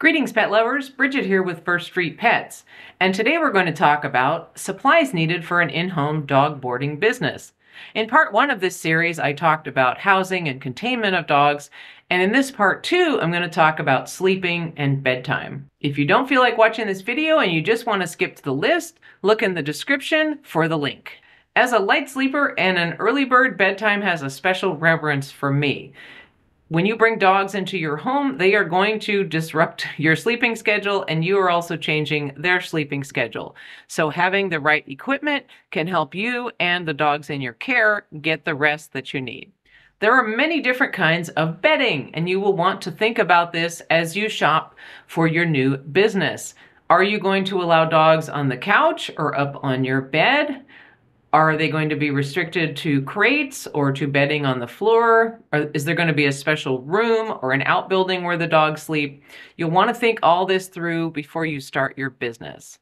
Greetings, pet lovers. Bridget here with First Street Pets. And today we're going to talk about supplies needed for an in-home dog boarding business. In part one of this series, I talked about housing and containment of dogs. And in this part two, I'm going to talk about sleeping and bedtime. If you don't feel like watching this video and you just want to skip to the list, look in the description for the link. As a light sleeper and an early bird, bedtime has a special reverence for me. When you bring dogs into your home, they are going to disrupt your sleeping schedule, and you are also changing their sleeping schedule. So having the right equipment can help you and the dogs in your care get the rest that you need. There are many different kinds of bedding, and you will want to think about this as you shop for your new business. Are you going to allow dogs on the couch or up on your bed? Are they going to be restricted to crates or to bedding on the floor? Or is there going to be a special room or an outbuilding where the dogs sleep? You'll want to think all this through before you start your business.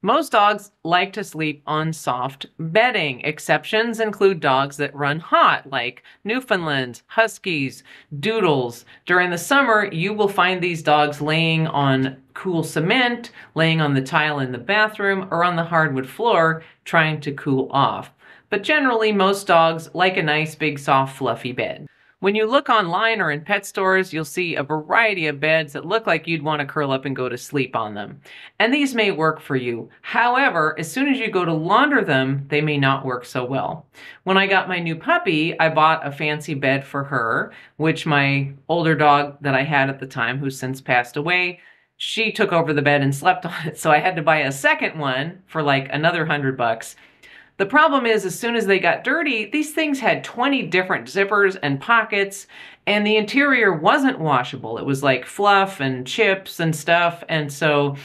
Most dogs like to sleep on soft bedding. Exceptions include dogs that run hot, like Newfoundlands, Huskies, Doodles. During the summer, you will find these dogs laying on cool cement, laying on the tile in the bathroom, or on the hardwood floor, trying to cool off. But generally, most dogs like a nice, big, soft, fluffy bed. When you look online or in pet stores, you'll see a variety of beds that look like you'd want to curl up and go to sleep on them. And these may work for you. However, as soon as you go to launder them, they may not work so well. When I got my new puppy, I bought a fancy bed for her, which my older dog that I had at the time, who's since passed away, she took over the bed and slept on it. So I had to buy a second one for like another $100. The problem is, as soon as they got dirty, these things had 20 different zippers and pockets, and the interior wasn't washable. It was like fluff and chips and stuff, and so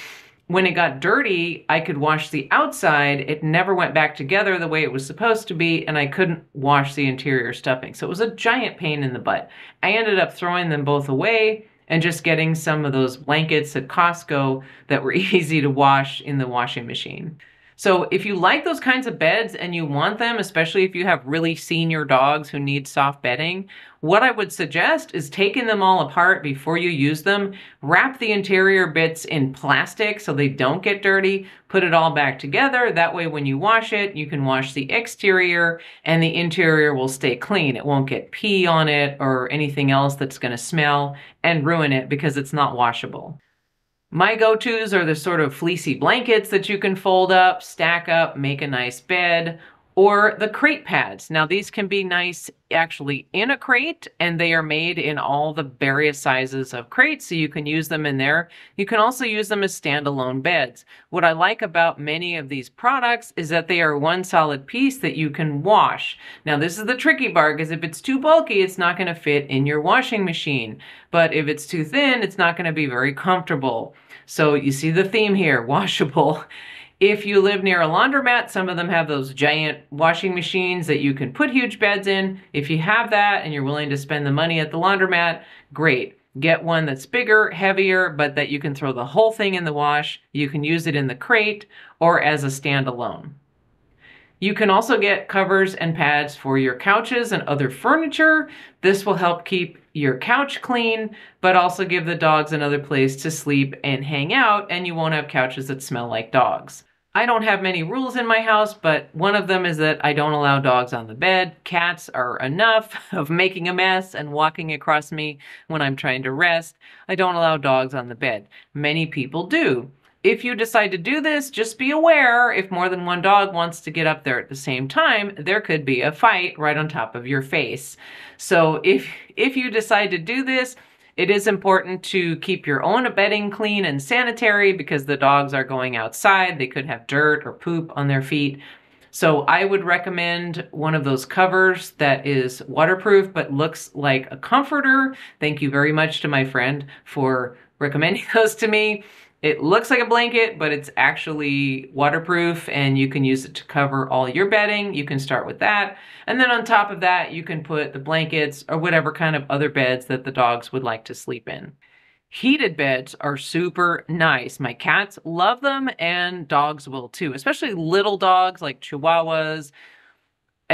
when it got dirty, I could wash the outside. It never went back together the way it was supposed to be, and I couldn't wash the interior stuffing. So it was a giant pain in the butt. I ended up throwing them both away and just getting some of those blankets at Costco that were easy to wash in the washing machine. So if you like those kinds of beds and you want them, especially if you have really senior dogs who need soft bedding, what I would suggest is taking them all apart before you use them, wrap the interior bits in plastic so they don't get dirty, put it all back together. That way when you wash it, you can wash the exterior and the interior will stay clean. It won't get pee on it or anything else that's going to smell and ruin it because it's not washable. My go-tos are the sort of fleecy blankets that you can fold up, stack up, make a nice bed, or the crate pads. Now these can be nice actually in a crate, and they are made in all the various sizes of crates, so you can use them in there. You can also use them as standalone beds. What I like about many of these products is that they are one solid piece that you can wash. Now this is the tricky part, because if it's too bulky, it's not going to fit in your washing machine. But if it's too thin, it's not going to be very comfortable. So you see the theme here, washable. If you live near a laundromat, some of them have those giant washing machines that you can put huge beds in. If you have that and you're willing to spend the money at the laundromat, great. Get one that's bigger, heavier, but that you can throw the whole thing in the wash. You can use it in the crate or as a standalone. You can also get covers and pads for your couches and other furniture. This will help keep your couch clean, but also give the dogs another place to sleep and hang out, and you won't have couches that smell like dogs. I don't have many rules in my house, but one of them is that I don't allow dogs on the bed. Cats are enough of making a mess and walking across me when I'm trying to rest. I don't allow dogs on the bed. Many people do. If you decide to do this, just be aware if more than one dog wants to get up there at the same time, there could be a fight right on top of your face. So if you decide to do this, it is important to keep your own bedding clean and sanitary because the dogs are going outside. They could have dirt or poop on their feet. So I would recommend one of those covers that is waterproof but looks like a comforter. Thank you very much to my friend for recommending those to me. It looks like a blanket, but it's actually waterproof and you can use it to cover all your bedding. You can start with that. And then on top of that, you can put the blankets or whatever kind of other beds that the dogs would like to sleep in. Heated beds are super nice. My cats love them and dogs will too, especially little dogs like Chihuahuas.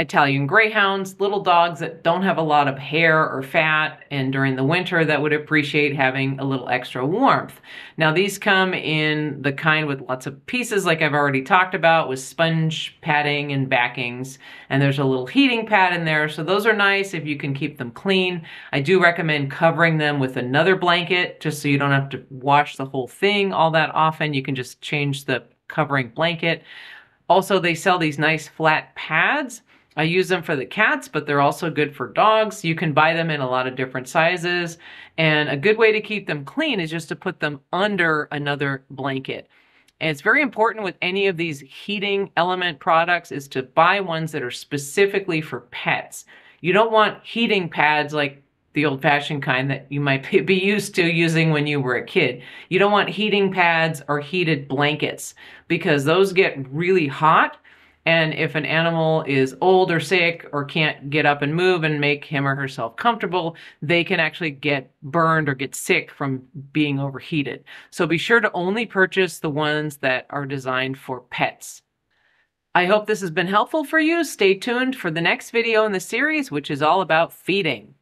Italian Greyhounds, little dogs that don't have a lot of hair or fat, and during the winter that would appreciate having a little extra warmth. Now these come in the kind with lots of pieces like I've already talked about, with sponge padding and backings, and there's a little heating pad in there, so those are nice if you can keep them clean. I do recommend covering them with another blanket just so you don't have to wash the whole thing all that often. You can just change the covering blanket. Also, they sell these nice flat pads. I use them for the cats, but they're also good for dogs. You can buy them in a lot of different sizes. And a good way to keep them clean is just to put them under another blanket. And it's very important with any of these heating element products is to buy ones that are specifically for pets. You don't want heating pads like the old-fashioned kind that you might be used to using when you were a kid. You don't want heating pads or heated blankets because those get really hot. And if an animal is old or sick or can't get up and move and make him or herself comfortable, they can actually get burned or get sick from being overheated. So be sure to only purchase the ones that are designed for pets. I hope this has been helpful for you. Stay tuned for the next video in the series, which is all about feeding.